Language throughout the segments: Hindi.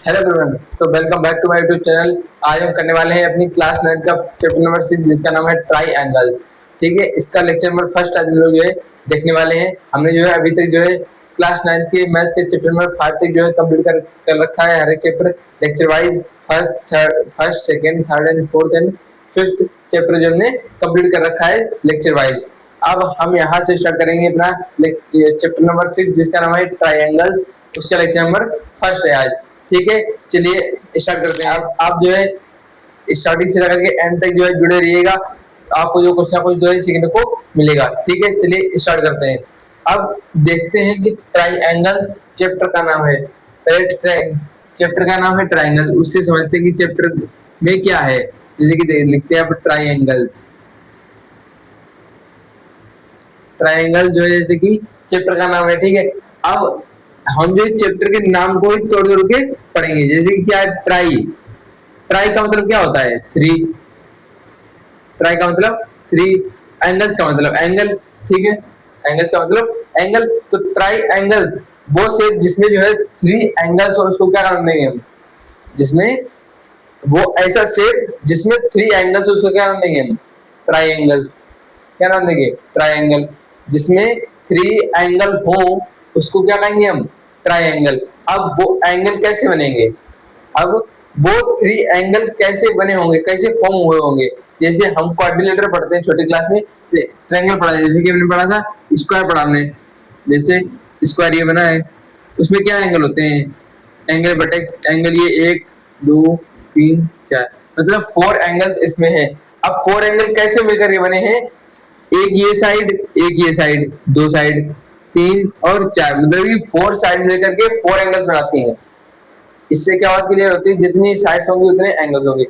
हेलो एवरीवन, तो welcome back to my YouTube channel. आज हम करने वाले हैं अपनी क्लास 9 का चैप्टर नंबर 6 जिसका नाम है ट्राई एंगल्स। ठीक है, इसका लेक्चर नंबर फर्स्ट आज लोग जो है देखने वाले हैं। हमने जो है अभी तक जो है क्लास 9 के मैथ के चैप्टर नंबर 5 तक जो है कंप्लीट कर रखा है। हर एक chapter lecture wise first second third and fourth and fifth chapter जो हमने कंप्लीट कर रखा है लेक्चर वाइज। अब हम यहाँ से स्टार्ट करेंगे अपना चैप्टर नंबर 6 जिसका नाम है ट्राइंगल्स। उसका लेक्चर नंबर फर्स्ट है आज। ठीक है, चलिए स्टार्ट करते हैं। आप जो है स्टार्टिंग से लेकर के एंड तक जो है जुड़े रहिएगा, आपको जो कुछ ना कुछ जो है सीखने को मिलेगा। ठीक है, चलिए स्टार्ट करते हैं। अब देखते हैं कि ट्राइंगल्स चैप्टर का नाम है, चैप्टर का नाम है ट्राइंगल। उससे समझते हैं कि चैप्टर में क्या है। जैसे कि लिखते हैं आप ट्राइंगल्स, ट्राइंगल जो है जैसे कि चैप्टर का नाम है। ठीक है, अब हम जो चैप्टर के नाम को ही तोड़ तोड़ के पढ़ेंगे। जैसे कि क्या है ट्राई, ट्राई का मतलब क्या होता है? थ्री। ट्राई का मतलब थ्री, एंगल्स का मतलब एंगल। ठीक है, एंगल्स का मतलब एंगल। तो ट्राई एंगल्स वो शेप जिसमें जो है थ्री एंगल्स और उसको क्या नाम देंगे हम? जिसमें वो ऐसा शेप जिसमें थ्री एंगल्स उसको क्या नाम देंगे हम? Try angles. क्या नाम देंगे? ट्राइंगल। जिसमें थ्री एंगल हो उसको क्या कहेंगे हम? ट्राइंगल। अब वो एंगल कैसे बनेंगे? अब वो थ्री एंगल कैसे बने होंगे, कैसे फॉर्म हुए होंगे? जैसे हम क्वाड्रिलेटर पढ़ते हैं छोटी क्लास में, ट्रायंगल पढ़ा है। जैसे कि हमने पढ़ा था स्क्वायर पढ़ा हमने। जैसे स्क्वायर ये बना है, उसमें क्या एंगल होते हैं? एंगल बटेक्स एंगल, ये एक दो तीन चार, मतलब फोर एंगल्स इसमें है। अब फोर एंगल कैसे मिलकर के बने हैं? एक ये साइड, एक ये साइड, दो साइड, तीन और चार, मतलब ये फोर साइड मिलकर के फोर एंगल्स बनाती हैं। इससे क्या बात क्लियर होती है? जितनी साइड्स होंगी उतने एंगल्स होंगे,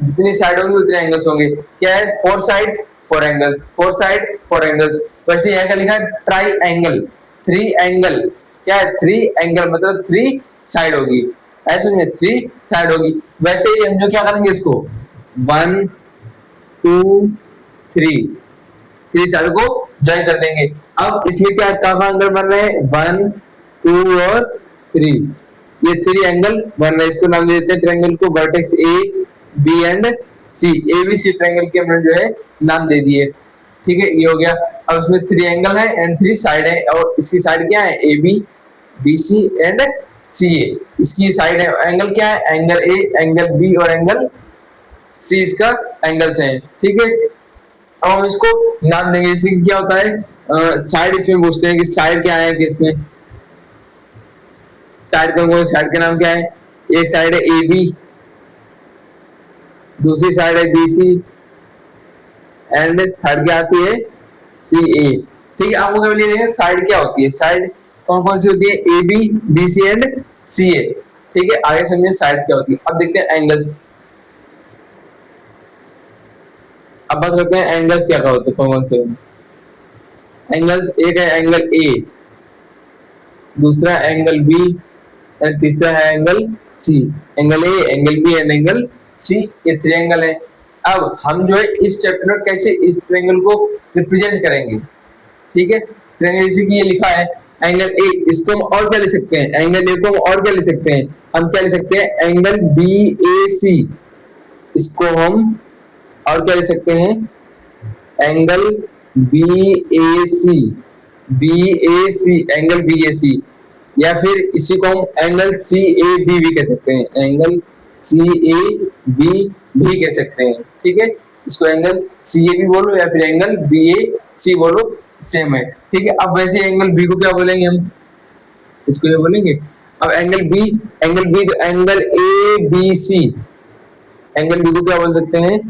जितनी साइड होंगी उतने एंगल्स होंगे। क्या है? Four sides four angles, four side four angles. वैसे यहाँ का लिखा है ट्राई एंगल, थ्री एंगल। क्या है? थ्री एंगल मतलब थ्री साइड होगी, ऐसे में थ्री साइड होगी। वैसे ही हम जो क्या करेंगे इसको, one two three, three side को ज्वाइन कर देंगे। अब इसमें क्या कहाँ एंगल बन रहे हैं? वन टू और थ्री, ये थ्री एंगल बन रहे हैं। इसको नाम दे देते हैं ट्रायंगल को vertex A B and C. A B C triangle के हमने जो है नाम दे दिए। ठीक है, ये हो गया। अब इसमें थ्री एंगल है एंड थ्री साइड है, और इसकी साइड क्या है? A B, B C and C A. इसकी साइड है एंगल क्या है? एंगल ए, एंगल बी और एंगल सी इसका एंगल्स हैं। ठीक है, अब हम इसको नाम देंगे। जैसे क्या होता है साइड, इसमें पूछते हैं कि साइड क्या है, कि इसमें साइड का, साइड का नाम क्या है? एक साइड है ए बी, दूसरी साइड है बी सी एंड थर्ड क्या आती है? सी ए। ठीक है, आपको केवल ये देखें साइड क्या होती है। साइड कौन कौन सी होती है? A B, B C and C A. ठीक है, आगे समझिए साइड क्या होती है। अब देखते हैं एंगल्स। अब बात करते हैं एंगल क्या क्या होते हैं, कौन कौन से एंगल्स। एक है एंगल ए, दूसरा एंगल बी और तीसरा है angle C. Angle A, angle B and angle C, ये ट्रायंगल है। अब हम जो है इस चैप्टर में कैसे इस ट्रायंगल को रिप्रेजेंट करेंगे? ठीक है, ट्रायंगल जैसे कि ये लिखा है एंगल ए, इसको हम और क्या लिख सकते हैं? एंगल ए को हम और क्या लिख सकते हैं? हम क्या लिख सकते हैं? एंगल बी ए सी, इसको हम और क्या लिख सकते हैं? Angle B A C, B A C, angle B A सी। या फिर इसी को हम एंगल सी ए बी भी कह सकते हैं, एंगल सी ए बी भी कह सकते हैं। ठीक है, इसको एंगल सी ए भी बोलो या फिर एंगल बी ए सी बोलो, सेम है। ठीक है, अब वैसे एंगल बी को क्या बोलेंगे हम? इसको ये बोलेंगे। अब एंगल बी, एंगल बी तो angle A B C, angle B को क्या बोल सकते हैं?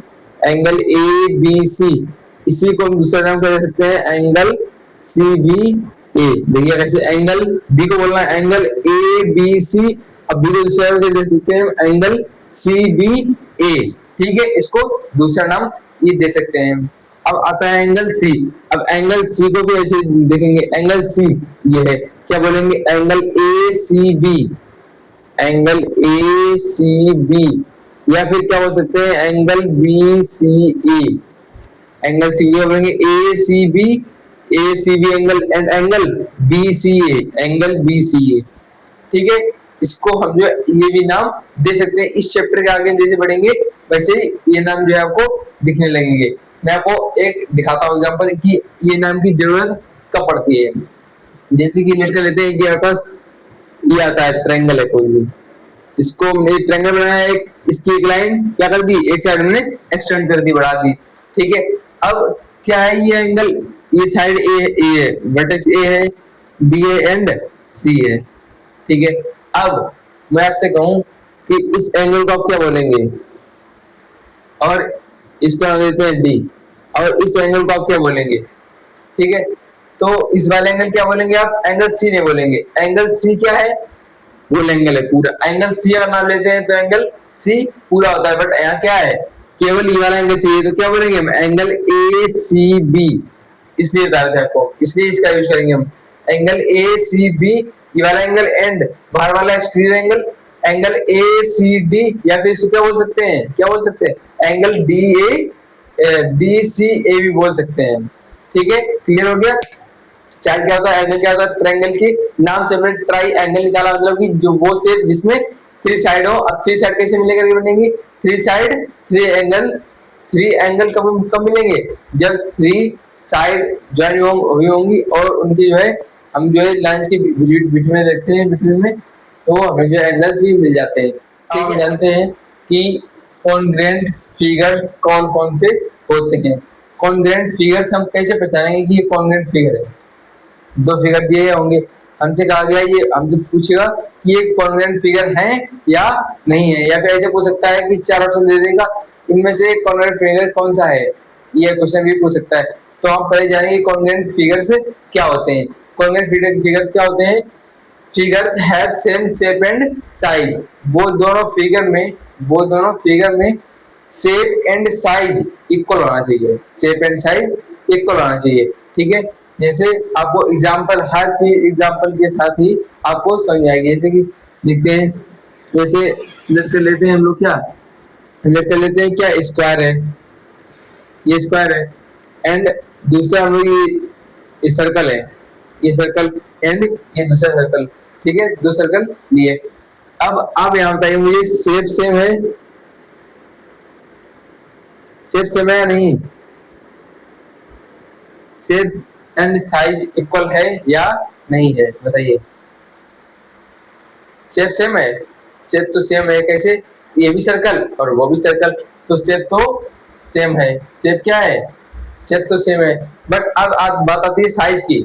Angle A B C. इसी को हम दूसरा नाम क्या दे सकते हैं? Angle C B A. देखिए कैसे एंगल बी को बोलना है एंगल ए बी सी, अब बी को दूसरा नाम क्या दे सकते हैं? एंगल सी बी ए। ठीक है, इसको दूसरा नाम ये दे सकते हैं। अब आता है एंगल सी। अब एंगल सी को भी ऐसे देखेंगे, एंगल सी ये है, क्या बोलेंगे? Angle A C B, angle A C B. या फिर क्या बोल सकते हैं? Angle B C A, angle C बोलेंगे A C B, A C B angle and angle B C A, angle B C A. ठीक है, इसको हम जो ये भी नाम दे सकते हैं। इस चैप्टर के आगे जैसे बढ़ेंगे वैसे ये नाम जो है आपको दिखने लगेंगे। मैं आपको एक दिखाता हूँ एग्जाम्पल कि ये नाम की जरूरत कब पड़ती है। जैसे कि लेट कर लेते हैं कि आपके पास ये आता है ट्रायंगल है कोई भी, इसको एक ट्रायंगल बनाया है, इसकी एक लाइन क्या कर दी, एक साइड हमने एक्सटेंड कर दी, बढ़ा दी, ठीक है। अब क्या है ये एंगल, ये साइड ए है, वर्टेक्स ए है, बी है एंड सी है, ठीक है। अब मैं आपसे कहूं कि इस एंगल को आप क्या बोलेंगे, और इसको नाम देते हैं डी, और इस एंगल को आप क्या बोलेंगे, ठीक है। तो इस वाले एंगल क्या बोलेंगे आप, एंगल सी नहीं बोलेंगे। एंगल सी क्या है, गोल एंगल है पूरा। एंगल सी अगर नाम लेते हैं तो एंगल सी पूरा होता है, बट यहाँ क्या है, केवल ये वाला एंगल चाहिए, तो क्या बोलेंगे हम, एंगल ए सी बी, इसलिए बता रहे थे आपको, इसलिए इसका यूज करेंगे हम, एंगल ए सी बी, ये वाला एंगल एंड बाहर वाला exterior angle, angle A C D, या फिर इसको क्या बोल सकते हैं, क्या बोल सकते हैं, angle D A D C A भी बोल सकते हैं, ठीक है। क्लियर हो गया। साइड क्या होता है, एंगल क्या होता है, ट्रायंगल की नाम से हमने ट्राई एंगल निकाला, मतलब कि जो वो शेप जिसमें थ्री साइड हो। अब थ्री साइड कैसे मिलेगा, बनेंगी three side three angle, three angle कब मिलेंगे, जब थ्री साइड ज्वाइन हुई होंगी और उनकी जो है हम जो है लाइंस की बिटवीन में देखते हैं, बिटवीन में, तो हमें जो एंगल्स भी मिल जाते हैं। ठीक है, जानते हैं कि कॉन्ग्रुएंट फिगर्स कौन कौन से होते हैं। कॉन्ग्रुएंट फिगर्स हम कैसे पहचानेंगे कि ये कॉन्ग्रुएंट फिगर है, दो फिगर दिए होंगे, हमसे कहा गया, ये हमसे पूछेगा कि ये कॉन्ग्रुएंट फिगर है या नहीं है, या फिर ऐसे पूछ सकता है कि चार ऑप्शन दे देगा, इनमें से कॉन्ग्रुएंट फिगर कौन सा है, ये क्वेश्चन भी पूछ सकता है। तो हम पहले जानेंगे कॉन्ग्रुएंट फिगर्स क्या होते हैं। कॉन्ग्रुएंट फिगर्स क्या होते हैं, figures have same shape and size, वो दोनों फिगर में शेप एंड साइज इक्वल होना चाहिए, शेप एंड साइज इक्वल होना चाहिए, ठीक है। जैसे आपको एग्जांपल, हर चीज एग्जांपल के साथ ही आपको समझ आएगी। जैसे कि देखते हैं, जैसे लेते लेते हैं हम लोग, क्या लेते हैं, क्या स्क्वायर है, ये स्क्वायर है, एंड दूसरा हम लोग ये सर्कल है, ये सर्कल एंड ये दूसरा सर्कल, ठीक है, दो सर्कल लिए। अब आप यहाँ बताइए मुझे, शेप सेम है, शेप सेम है या नहीं, शेप एंड साइज इक्वल है या नहीं है, बताइए। शेप सेम है, शेप तो सेम है, कैसे, ये भी सर्कल और वो भी सर्कल, तो शेप तो सेम है, शेप क्या है, शेप तो सेम है। बट अब बात आती है साइज की,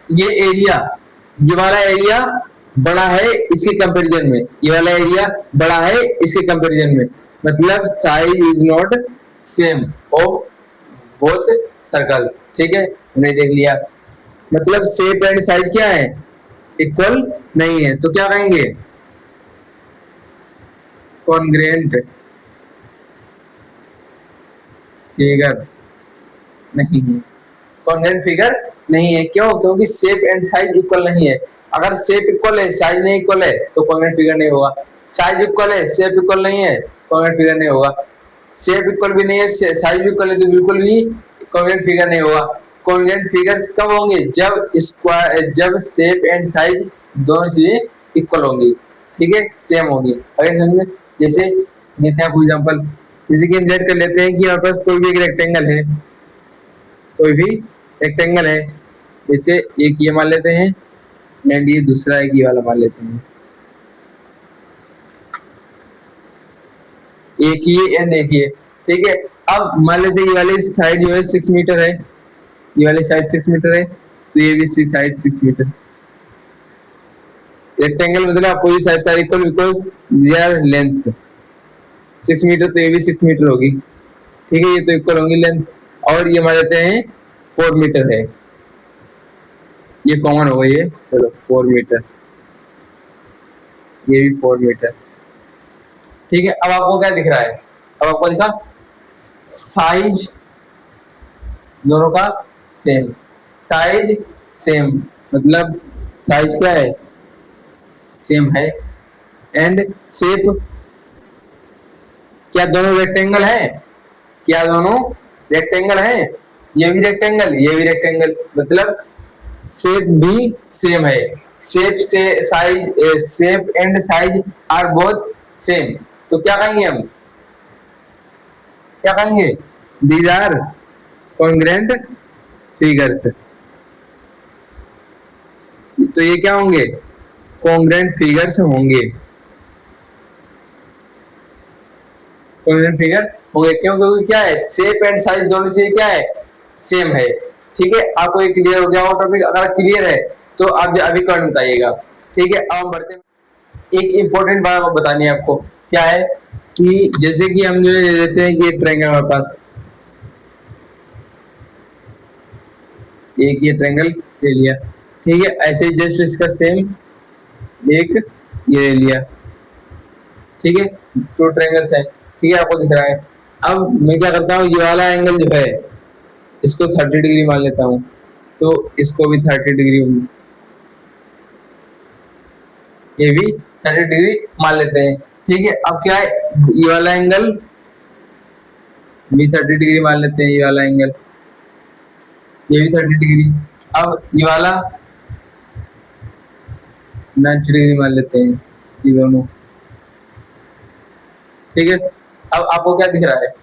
ये एरिया, ये वाला एरिया बड़ा है इसके कंपैरिजन में, ये वाला एरिया बड़ा है इसके कंपैरिजन में, मतलब size is not same of both circle, ठीक है, हमने देख लिया। मतलब शेप एंड साइज क्या है, इक्वल नहीं है, तो क्या कहेंगे, कॉन्ग्रुएंट फिगर नहीं है, कॉन्ग्रुएंट फिगर नहीं है, क्यों, क्योंकि शेप एंड साइज इक्वल नहीं है। अगर शेप इक्वल है, साइज नहीं इक्वल है, तो कॉन्ग्रुएंट फिगर नहीं होगा। साइज इक्वल है, शेप इक्वल नहीं है, कॉन्ग्रुएंट फिगर नहीं होगा। शेप इक्वल भी नहीं है, साइज भी इक्वल है, तो बिल्कुल भी कॉन्ग्रुएंट फिगर नहीं होगा। कॉन्ग्रुएंट फिगर्स कब होंगे, जब शेप एंड साइज दोनों चीजें इक्वल होंगी, ठीक है, सेम होगी। अगर समझ में, जैसे देते हैं कोई एग्जांपल, जैसे कि हम लेट कर लेते हैं कि हमारे पास कोई भी एक रेक्टेंगल है, कोई भी रेक्टेंगल है, जैसे एक ये मान लेते हैं एंड ये दूसरा एक ये वाला मान लेते हैं, एक ये एंड एक ये, ठीक है। अब मान लेते हैं ये वाली साइड जो है 6 मीटर है, ये वाली साइड 6 मीटर है, तो ये भी साइड 6 मीटर। रेक्टेंगल मतलब opposite side are equal because their length 6 metre, तो ये भी 6 मीटर होगी, ठीक है, ये तो इक्वल होंगी लेंथ। और ये मान लेते हैं 4 मीटर है, ये कॉमन होगा ये, चलो 4 मीटर, ये भी 4 मीटर, ठीक है। अब आपको क्या दिख रहा है, अब आपको दिखा साइज दोनों का सेम, साइज सेम मतलब साइज क्या है, सेम है, एंड शेप, क्या दोनों रेक्टेंगल है, क्या दोनों रेक्टेंगल है, ये भी रेक्टेंगल ये भी रेक्टेंगल, मतलब शेप भी सेम है, से size shape and size are both same, तो क्या कहेंगे हम, क्या कहेंगे, दीज आर कॉन्ग्रुएंट फिगर्स। तो ये क्या होंगे, कॉन्ग्रुएंट फिगर्स होंगे, कॉन्ग्रुएंट फिगर होंगे। क्यों, क्योंकि क्या है, शेप एंड साइज दोनों चीजें क्या है, सेम है। ठीक है, आपको ये क्लियर हो गया हो टॉपिक? अगर क्लियर है तो आप अभी कमेंट बताइएगा। ठीक है, अब हम बढ़ते हैं। एक इम्पोर्टेंट बात बतानी है आपको, क्या है कि जैसे कि हम जो लेते हैं कि एक ट्रायंगल हमारे पास, एक ये ट्रायंगल ले लिया, ठीक है, ऐसे ही जस्ट इसका सेम एक ये ले लिया, ठीक है, टू ट्रायंगल्स है, ठीक है, आपको दिख रहा है। अब मैं क्या करता हूँ, ये वाला एंगल जो है इसको 30 डिग्री मान लेता हूँ, तो इसको भी 30 डिग्री, ये भी 30 डिग्री मान लेते हैं। ठीक है, अब क्या है, ये वाला एंगल भी 30 डिग्री मान लेते हैं, ये वाला एंगल, ये भी 30 डिग्री। अब ये वाला 90 डिग्री मान लेते हैं, ये दोनों। ठीक है, अब आपको क्या दिख रहा है,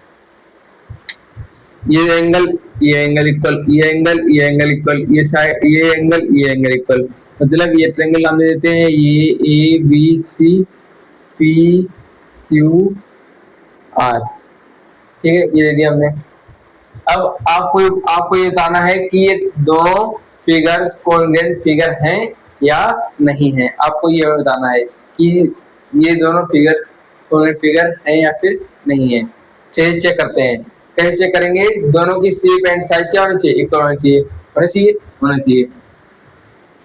ये एंगल, ये एंगल इक्वल, ये एंगल, ये एंगल इक्वल, ये साइड, ये एंगल, ये एंगल इक्वल, मतलब ये ट्रायंगल नाम दे देते हैं ये A B C P Q R. ठीक है, ये दे दिया हमने। अब आपको ये बताना है कि ये दोनों फिगर्स कॉन्ग्रुएंट फिगर हैं या नहीं है। आपको ये बताना है कि ये दोनों फिगर्स कॉन्ग्रुएंट फिगर हैं या फिर नहीं है। चलिए चेक करते हैं, कैसे चेक करेंगे, दोनों की शेप एंड साइज क्या होनी चाहिए, इक्वल होनी चाहिए, होना चाहिए, होना चाहिए।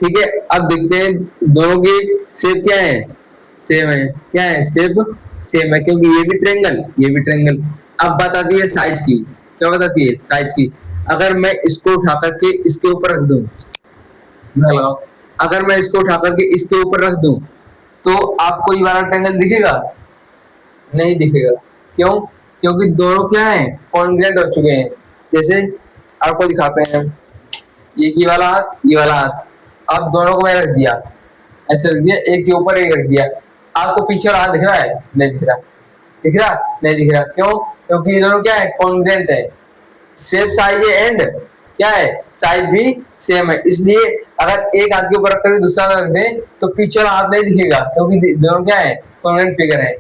ठीक है, अब देखते हैं दोनों की शेप क्या है, सेम है, क्या है, शेप सेम है, क्योंकि ये भी ट्रायंगल, ये भी ट्रायंगल। अब बताती है साइज की, क्या बताती है, साइज की। अगर मैं इसको उठा करके इसके ऊपर रख दूं, लगाओ, अगर मैं इसको उठा करके इसके ऊपर रख दूं, तो आपको ये वाला ट्रायंगल दिखेगा, नहीं दिखेगा। क्यों, क्योंकि दोनों क्या है, कॉन्ग्रुएंट हो चुके हैं। जैसे आपको दिखाते हैं, ये वाला हाथ, ये वाला हाथ, अब दोनों को मैं रख दिया, ऐसे रख दिया, एक के ऊपर एक रख दिया। आपको पीछे वाला हाथ दिख रहा है, नहीं दिख रहा, दिख रहा, नहीं दिख रहा। क्यों, क्योंकि ये दोनों क्या है, कॉन्ग्रुएंट है, शेप साइज एंड क्या है, साइज भी सेम है। इसलिए अगर एक हाथ के ऊपर रखकर दूसरा रख दें तो पीछे वाला हाथ नहीं दिखेगा, क्योंकि दोनों क्या है, कॉन्ग्रुएंट फिगर है।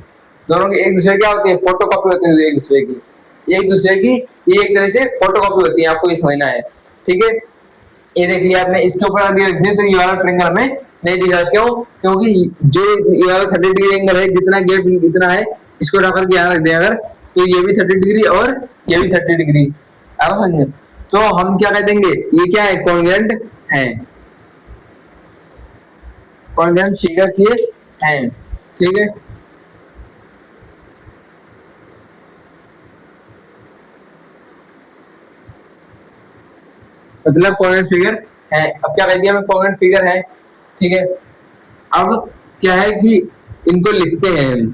दोनों की एक दूसरे क्या होती है, फोटोकॉपी होती है एक दूसरे की, एक दूसरे की ये एक तरह से फोटोकॉपी होती है, आपको ये समझना है। ठीक है, ये देख लिया आपने, इसके ऊपर अगर रख दिया तो ये वाला ट्रायंगल हमें नहीं दिख रहा। क्यों, क्योंकि जो ये वाला 30 डिग्री एंगल है, जितना गैप इतना है, इसको उठाकर के यहाँ रख दें अगर, तो ये भी 30 डिग्री और ये भी 30 डिग्री, आप समझे। तो हम क्या कह देंगे, ये क्या है, कॉन्ग्रुएंट है, कॉन्ग्रुएंट फिगर्स ये हैं। ठीक है, मतलब कॉन्ग्रुएंट फिगर है। अब क्या कह दिया, मैं कॉन्ग्रुएंट फिगर है। ठीक है, अब क्या है कि इनको लिखते हैं हम,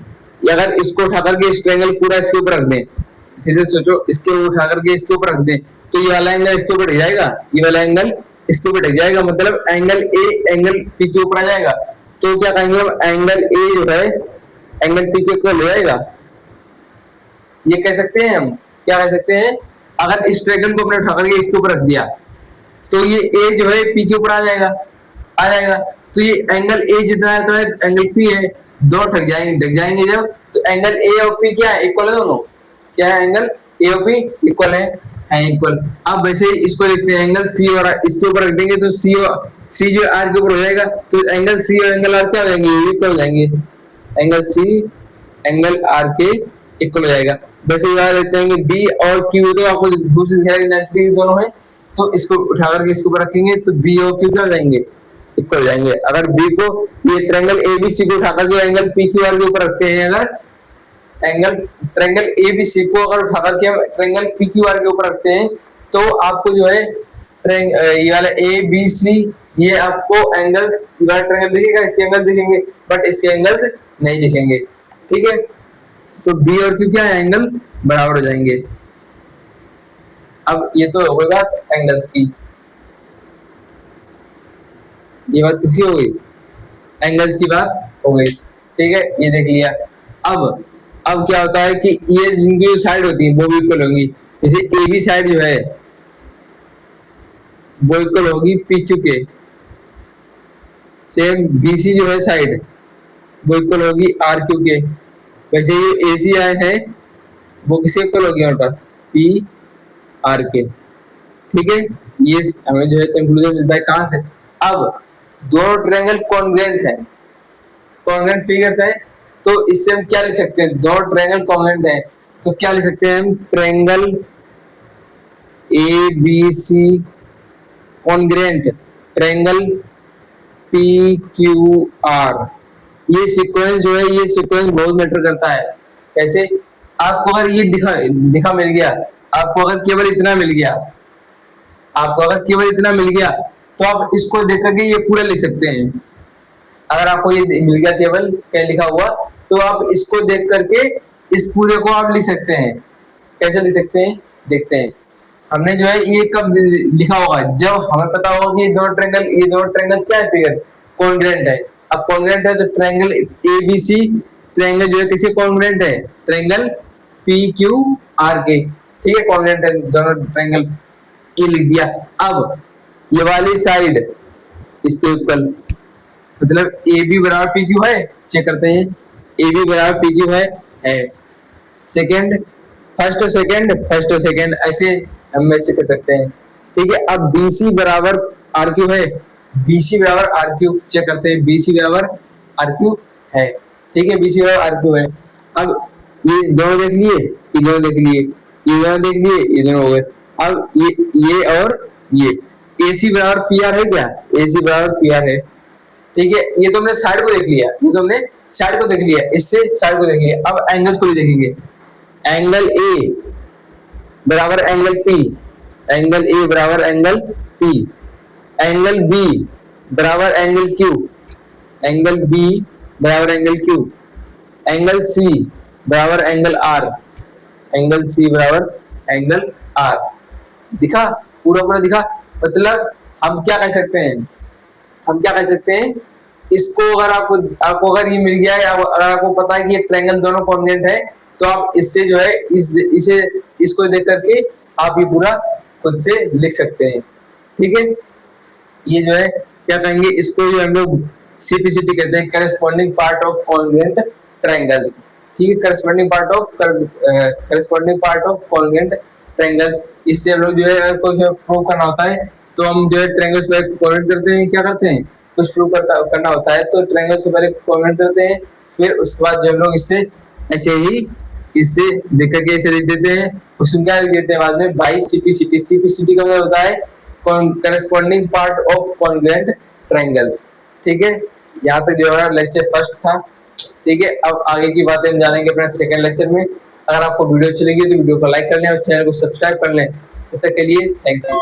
अगर इसको उठा करके इस ट्रायंगल पूरा इसके ऊपर रख दें, फिर से सोचो, इसके उठा करके इसके ऊपर रख दें, तो ये वाला एंगल इसके ऊपर ढक जाएगा, ये वाला एंगल इसके ऊपर ढक जाएगा, मतलब एंगल ए एंगल पी के ऊपर आ जाएगा। तो क्या कहेंगे हम, एंगल ए जो है एंगल पी के ऊपर ले जाएगा, ये कह सकते हैं हम, क्या कह सकते हैं, अगर इस ट्रायंगल को अपने उठा करके इसके ऊपर रख दिया तो ये ए जो है पी के ऊपर आ जाएगा, आ जाएगा। तो ये एंगल ए जितना है तो एंगल पी है, दो ढक जाएंगे जब, तो एंगल ए और पी क्या है, इक्वल है दोनों, क्या है, एंगल ए और पी इक्वल है इक्वल। अब वैसे ही इसको लिखते हैं, एंगल सी और इसके ऊपर रख देंगे तो सी जो आर के ऊपर हो जाएगा, तो एंगल सी और एंगल आर क्या हो जाएंगे, इक्वल हो जाएंगे, एंगल सी एंगल आर के इक्वल हो जाएगा। वैसे याद रखते हैं कि बी और क्यू तो आपको दूसरी दिखाई 90 डिग्री दोनों है, तो इसको उठा करके इसके ऊपर रखेंगे तो बी और क्यू क्या हो जाएंगे, इक्वल हो जाएंगे। अगर बी को, ये ट्रायंगल एबीसी को उठा करके एंगल पी क्यू आर के ऊपर रखते हैं, अगर एंगल ट्रायंगल एबीसी को अगर उठा करके हम ट्रायंगल पी क्यू आर के ऊपर रखते हैं, तो आपको जो है ये वाला ए बी सी, ये आपको एंगल ट्रायंगल दिखेगा, इसके एंगल दिखेंगे, बट इसके एंगल्स नहीं दिखेंगे। ठीक है, तो बी और क्यू क्या है, एंगल बराबर हो जाएंगे। अब ये तो हो गई बात एंगल्स की, ये बात किसी हो गई। एंगल्स की बात हो गई, ठीक है, ये देख लिया। अब क्या होता है कि ये जिनकी जो साइड होती है वो भी इक्वल होंगी। जैसे ए बी साइड जो है वो इक्वल होगी पी क्यू के, सेम बी सी जो है साइड वो इक्वल होगी आर क्यू के। वैसे ये ए सी आई है वो किससे इक्वल होगी हमारे पास, पी आर के, ठीक है। ये हमें जो है कंक्लूजन मिलता है कहां से, अब दोनों ट्रायंगल कॉन्ग्रुएंट है, कॉन्ग्रुएंट फिगर्स है, तो इससे हम क्या लिख सकते हैं, दोनों ट्रायंगल कॉन्ग्रुएंट है तो क्या लिख सकते हैं हम, triangle A B C congruent, triangle P Q R. ये सीक्वेंस जो है, ये सीक्वेंस बहुत मैटर करता है। कैसे, आपको अगर ये दिखा दिखा मिल गया, आपको अगर केवल इतना मिल गया, आपको अगर केवल इतना मिल गया तो आप इसको देख करके ये पूरा लिख सकते हैं। अगर आपको ये मिल गया केवल क्या लिखा हुआ, तो आप इसको देख करके इस पूरे को आप लिख सकते हैं। कैसे लिख सकते हैं, देखते हैं। हमने जो है ये कब लिखा होगा, जब हमें पता होगा कि ये दोनों ट्रायंगल्स क्या है, फिगर्स कॉन्ग्रुएंट है। अब कॉन्ग्रुएंट है तो triangle A B C triangle जो है किसके कॉन्ग्रुएंट है, ट्रायंगल पी क्यू आर के, ठीक है, कॉन्ग्रुएंट है दोनों ट्रायंगल, ये लिख दिया। अब ये वाली साइड इसके इक्वल, मतलब ए बी बराबर पी क्यू है, चेक करते हैं, ए बी बराबर पी क्यू है सेकेंड, फर्स्ट और सेकेंड ऐसे हम ऐसे कर सकते हैं, ठीक है। अब बी सी बराबर आर क्यू है, बी सी बराबर आर क्यू, चेक करते हैं, बी सी बराबर आर क्यू है, ठीक है, बी सी बराबर आर क्यू है। अब ये दोनों देख लिए, ये दोनों देख लिए, ये दोनों देख लिए, ये दोनों हो गए। अब ये और ये ए सी बराबर पी आर है क्या, ए सी बराबर पी आर है, ठीक है। ये तो हमने साइड को देख लिया, ये तो हमने साइड को देख लिया, इससे साइड को देख लिया। अब एंगल्स को भी देखेंगे, एंगल ए बराबर एंगल पी, एंगल ए बराबर एंगल पी, एंगल बी बराबर एंगल क्यू, एंगल बी बराबर एंगल क्यू, एंगल सी बराबर एंगल आर, एंगल सी बराबर एंगल आर। दिखा, पूरा पूरा दिखा। मतलब हम क्या कह सकते हैं, हम क्या कह सकते हैं, इसको अगर आपको अगर ये मिल गया है, अगर आपको पता है कि ये ट्रायंगल दोनों कॉन्ग्रुएंट है, तो आप इससे जो है इसे इसको देख करके आप ये पूरा खुद से लिख सकते हैं, ठीक है। ये जो है क्या कहेंगे, इसको जो हम लोग सीपीसीटी कहते हैं, corresponding part of congruent triangles, ठीक है, corresponding part of congruent triangles. इससे हम लोग जो है अगर कुछ प्रूव करना होता है तो हम जो है ट्रायंगल्स पे कॉन्ग्रुएंट करते हैं, क्या करते हैं, कुछ प्रूव करना होता है तो ट्रायंगल्स को पहले कॉन्ग्रुएंट करते हैं, फिर उसके बाद जो हम लोग इससे ऐसे ही इससे देख करके ऐसे लिख देते हैं, उसमें क्या लिख देते हैं बाद में, बाई सीपीसीटी। सीपीसीटी का मतलब होता है corresponding part of congruent triangles, ठीक है। यहाँ तक जो है लेक्चर फर्स्ट था, ठीक है। अब आगे की बातें हम जानेंगे अपने सेकंड लेक्चर में। अगर आपको वीडियो अच्छी लगी तो वीडियो को लाइक कर लें और चैनल को सब्सक्राइब कर लें। तब तक के लिए थैंक यू।